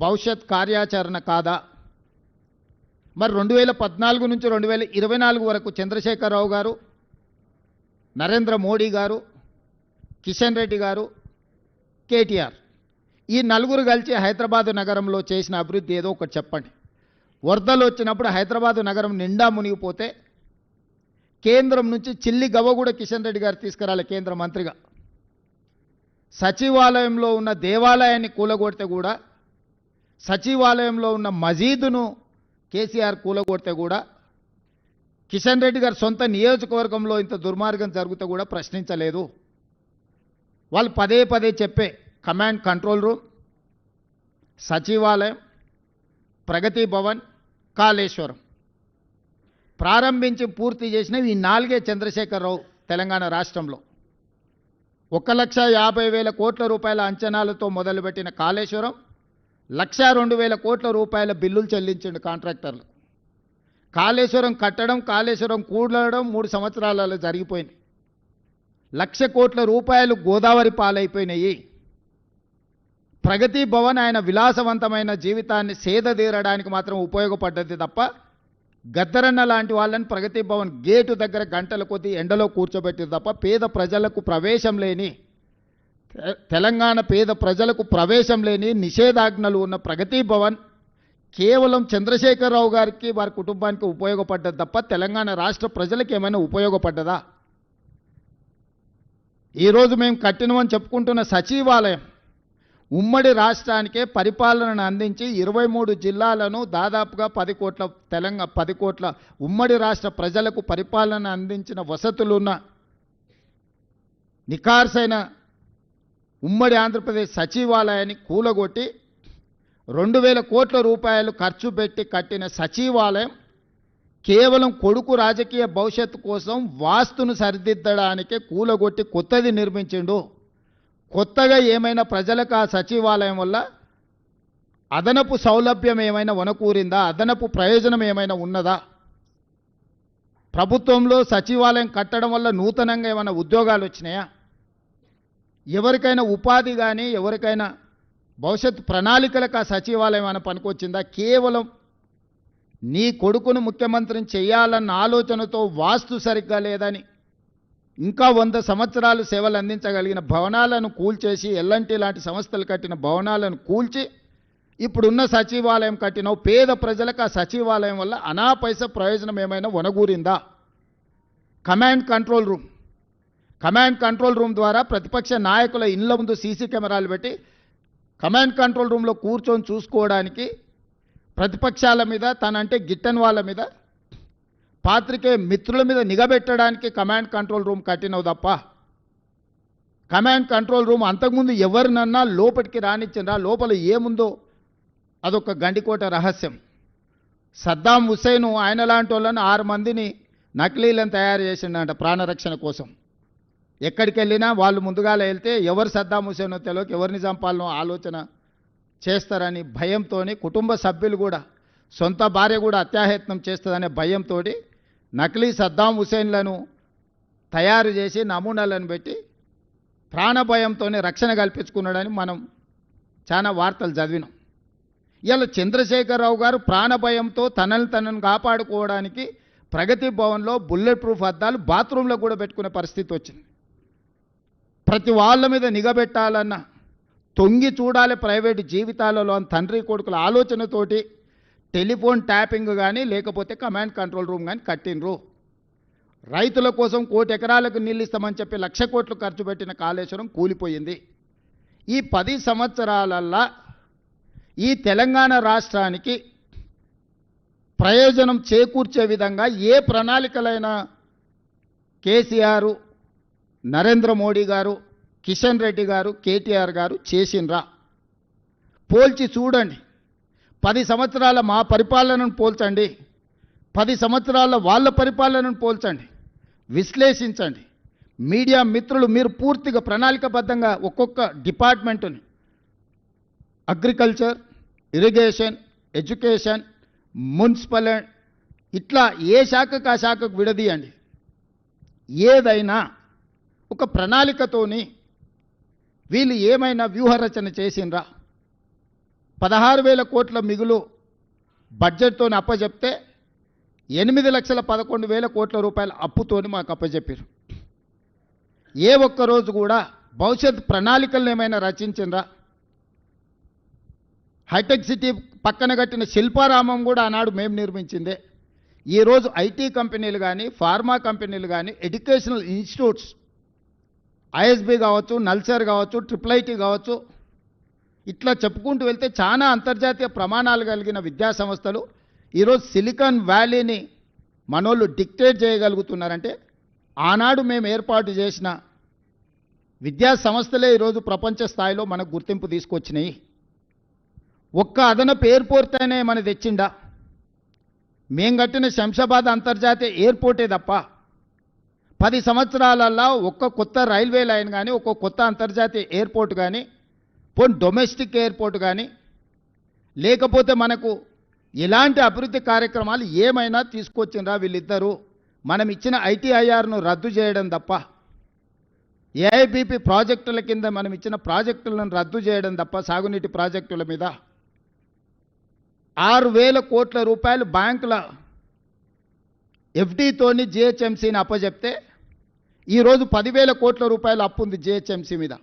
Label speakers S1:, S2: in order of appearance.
S1: భవిష్యత్ కార్యాచరణ కాదా? మరి 2014 నుంచి 2024 వరకు చంద్రశేఖరరావు గారు, నరేంద్ర మోడీ గారు, కిషన్ రెడ్డి గారు, కేటీఆర్ ఈ నలుగురు కలిసి హైదరాబాదు నగరంలో చేసిన అభివృద్ధి ఏదో ఒకటి చెప్పండి. వరదలు వచ్చినప్పుడు హైదరాబాదు నగరం నిండా మునిగిపోతే కేంద్రం నుంచి చిల్లి గవ్వ కూడా కిషన్ రెడ్డి గారు తీసుకురాలి కేంద్ర మంత్రిగా. సచివాలయంలో ఉన్న దేవాలయాన్ని కూలగొడితే కూడా, సచివాలయంలో ఉన్న మసీదును కేసీఆర్ కూలగొడితే కూడా, కిషన్ రెడ్డి గారు సొంత నియోజకవర్గంలో ఇంత దుర్మార్గం జరిగితే కూడా ప్రశ్నించలేదు. వాళ్ళు పదే పదే చెప్పే కమాండ్ కంట్రోల్ రూమ్, సచివాలయం, ప్రగతి భవన్, కాళేశ్వరం ప్రారంభించి పూర్తి చేసినవి ఈ 4 చంద్రశేఖరరావు తెలంగాణ రాష్ట్రంలో. 1,50,000 కోట్ల రూపాయల అంచనాలతో మొదలుపెట్టిన కాళేశ్వరం 1,02,000 కోట్ల రూపాయల బిల్లులు చెల్లించిండు కాంట్రాక్టర్లు. కాళేశ్వరం కట్టడం, కాళేశ్వరం కూడడం 3 సంవత్సరాలలో జరిగిపోయింది. 1,00,000 కోట్ల రూపాయలు గోదావరి పాలైపోయినాయి. ప్రగతి భవన్ ఆయన విలాసవంతమైన జీవితాన్ని సేదతీరడానికి మాత్రం ఉపయోగపడ్డది తప్ప, గద్దరన్న లాంటి వాళ్ళని ప్రగతి భవన్ గేటు దగ్గర గంటల కొద్దీ ఎండలో కూర్చోబెట్టింది తప్ప, పేద ప్రజలకు ప్రవేశం లేని, తెలంగాణ పేద ప్రజలకు ప్రవేశం లేని నిషేధాజ్ఞలు ఉన్న ప్రగతి భవన్ కేవలం చంద్రశేఖరరావు గారికి, వారి కుటుంబానికి ఉపయోగపడ్డది తప్ప తెలంగాణ రాష్ట్ర ప్రజలకు ఏమైనా ఉపయోగపడ్డదా? ఈరోజు మేము కట్టినమని చెప్పుకుంటున్న సచివాలయం ఉమ్మడి రాష్ట్రానికే పరిపాలనను అందించి 23 జిల్లాలను దాదాపుగా 10 కోట్ల ఉమ్మడి రాష్ట్ర ప్రజలకు పరిపాలన అందించిన వసతులున్న నిఖార్సైన ఉమ్మడి ఆంధ్రప్రదేశ్ సచివాలయాన్ని కూలగొట్టి 2,000 కోట్ల రూపాయలు ఖర్చు పెట్టి కట్టిన సచివాలయం కేవలం కొడుకు రాజకీయ భవిష్యత్తు కోసం వాస్తును సరిదిద్దడానికే కూలగొట్టి కొత్తది నిర్మించిండు. కొత్తగా ఏమైనా ప్రజలకు ఆ సచివాలయం వల్ల అదనపు సౌలభ్యం ఏమైనా వనకూరిందా? అదనపు ప్రయోజనం ఏమైనా ఉన్నదా? ప్రభుత్వంలో సచివాలయం కట్టడం వల్ల నూతనంగా ఏమైనా ఉద్యోగాలు వచ్చినాయా? ఎవరికైనా ఉపాధి కానీ, ఎవరికైనా భవిష్యత్ ప్రణాళికలకు ఆ సచివాలయం ఏమైనా పనికొచ్చిందా? కేవలం నీ కొడుకును ముఖ్యమంత్రిని చేయాలన్న ఆలోచనతో వాస్తు సరిగ్గా లేదని ఇంకా 100 సంవత్సరాలు సేవలు అందించగలిగిన భవనాలను కూల్చేసి, ఎల్ఎన్టీ లాంటి సంస్థలు కట్టిన భవనాలను కూల్చి ఇప్పుడున్న సచివాలయం కట్టిన పేద ప్రజలకు ఆ సచివాలయం వల్ల అనాపైస ప్రయోజనం ఏమైనా వనగూరిందా? కమాండ్ కంట్రోల్ రూమ్ ద్వారా ప్రతిపక్ష నాయకుల ఇళ్ల ముందు సీసీ కెమెరాలు పెట్టి కమాండ్ కంట్రోల్ రూమ్లో కూర్చొని చూసుకోవడానికి, ప్రతిపక్షాల మీద, తనంటే గిట్టని వాళ్ళ మీద, పాత్రికేయ మిత్రుల మీద నిఘబెట్టడానికి కమాండ్ కంట్రోల్ రూమ్ కట్టినవు తప్ప, కమాండ్ కంట్రోల్ రూమ్ అంతకుముందు ఎవరినన్నా లోపలికి రానిచ్చిండ్రా? లోపల ఏముందో అదొక గండికోట రహస్యం. సద్దాం హుస్సేన్ ఆయన లాంటి వాళ్ళని 6 మందిని నకిలీలను తయారు చేసిండంట ప్రాణరక్షణ కోసం. ఎక్కడికి వెళ్ళినా వాళ్ళు ముందుగా వెళ్తే ఎవరు సద్దాం హుస్సేనో తెలియక ఎవరిని చంపాలనో ఆలోచన చేస్తారని భయంతో, కుటుంబ సభ్యులు కూడా, సొంత భార్య కూడా అత్యాయత్నం చేస్తుందనే భయంతో నకిలీ సద్దాం హుస్సేన్లను తయారు చేసి నమూనాలను పెట్టి ప్రాణభయంతోనే రక్షణ కల్పించుకున్నాడని మనం చాలా వార్తలు చదివినాం. ఇలా చంద్రశేఖరరావు గారు ప్రాణభయంతో తనను కాపాడుకోవడానికి ప్రగతి భవన్లో బుల్లెట్ ప్రూఫ్ అద్దాలు బాత్రూంలో కూడా పెట్టుకునే పరిస్థితి వచ్చింది. ప్రతి వాళ్ళ మీద నిఘబెట్టాలన్న, తొంగి చూడాలి ప్రైవేటు జీవితాలలో అని తండ్రి కొడుకుల ఆలోచనతోటి టెలిఫోన్ ట్యాపింగ్ కానీ, లేకపోతే కమాండ్ కంట్రోల్ రూమ్ కానీ కట్టినరు. రైతుల కోసం 1 కోటి ఎకరాలకు నీళ్ళు ఇస్తామని చెప్పి 1,00,000 కోట్లు ఖర్చు పెట్టిన కాళేశ్వరం కూలిపోయింది. ఈ 10 సంవత్సరాలల్లా ఈ తెలంగాణ రాష్ట్రానికి ప్రయోజనం చేకూర్చే విధంగా ఏ ప్రణాళికలైనా కేసీఆర్, నరేంద్ర మోడీ గారు, కిషన్ రెడ్డి గారు, కేటీఆర్ గారు చేసిండ్రా? పోల్చి చూడండి. 10 సంవత్సరాల మా పరిపాలనను పోల్చండి, 10 సంవత్సరాల వాళ్ళ పరిపాలనను పోల్చండి, విశ్లేషించండి. మీడియా మిత్రులు మీరు పూర్తిగా ప్రణాళికబద్ధంగా ఒక్కొక్క డిపార్ట్మెంటుని, అగ్రికల్చర్, ఇరిగేషన్, ఎడ్యుకేషన్, మున్సిపల్, ఇట్లా ఏ శాఖకు ఆ శాఖకు విడదీయండి. ఏదైనా ఒక ప్రణాళికతోని వీళ్ళు ఏమైనా వ్యూహరచన చేసిండ్రా? 16,000 కోట్ల మిగులు బడ్జెట్తో అప్పచెప్తే 8,11,000 కోట్ల రూపాయల అప్పుతోని మాకు అప్పచెప్పారు. ఏ ఒక్కరోజు కూడా భవిష్యత్ ప్రణాళికలను ఏమైనా రచించిండ్రా? హైటెక్ సిటీ పక్కన కట్టిన శిల్పారామం కూడా ఆనాడు మేము నిర్మించిందే. ఈరోజు ఐటీ కంపెనీలు కానీ, ఫార్మా కంపెనీలు కానీ, ఎడ్యుకేషనల్ ఇన్స్టిట్యూట్స్, ఐఎస్బి కావచ్చు, నల్సర్ కావచ్చు, ట్రిపుల్ ఐటీ కావచ్చు, ఇట్లా చెప్పుకుంటూ వెళ్తే చాలా అంతర్జాతీయ ప్రమాణాలు కలిగిన విద్యా సంస్థలు ఈరోజు సిలికాన్ వ్యాలీని మనోళ్ళు డిక్టేట్ చేయగలుగుతున్నారంటే ఆనాడు మేము ఏర్పాటు చేసిన విద్యా సంస్థలే ఈరోజు ప్రపంచ స్థాయిలో మనకు గుర్తింపు తీసుకొచ్చినాయి. ఒక్క అదనపు ఎయిర్పోర్ట్ అనే మన తెచ్చిండా? మేం కట్టిన శంషాబాద్ అంతర్జాతీయ ఎయిర్పోర్టే తప్ప 10 సంవత్సరాలల్లో ఒక్క కొత్త రైల్వే లైన్ కానీ, ఒక్క కొత్త అంతర్జాతీయ ఎయిర్పోర్ట్ కానీ, పోనీ డొమెస్టిక్ ఎయిర్పోర్ట్ కానీ, లేకపోతే మనకు ఇలాంటి అభివృద్ధి కార్యక్రమాలు ఏమైనా తీసుకొచ్చిండ్రా వీళ్ళిద్దరూ? మనం ఇచ్చిన ఐటీఐఆర్ను రద్దు చేయడం తప్ప, ఏఐబిపి ప్రాజెక్టుల కింద మనం ఇచ్చిన ప్రాజెక్టులను రద్దు చేయడం తప్ప, సాగునీటి ప్రాజెక్టుల మీద 6,000 కోట్ల రూపాయలు బ్యాంకుల ఎఫ్డీతోని జిహెచ్ఎంసీని అప్పచెప్తే ఈరోజు 10,000 కోట్ల రూపాయలు అప్పు ఉంది జిహెచ్ఎంసీ మీద.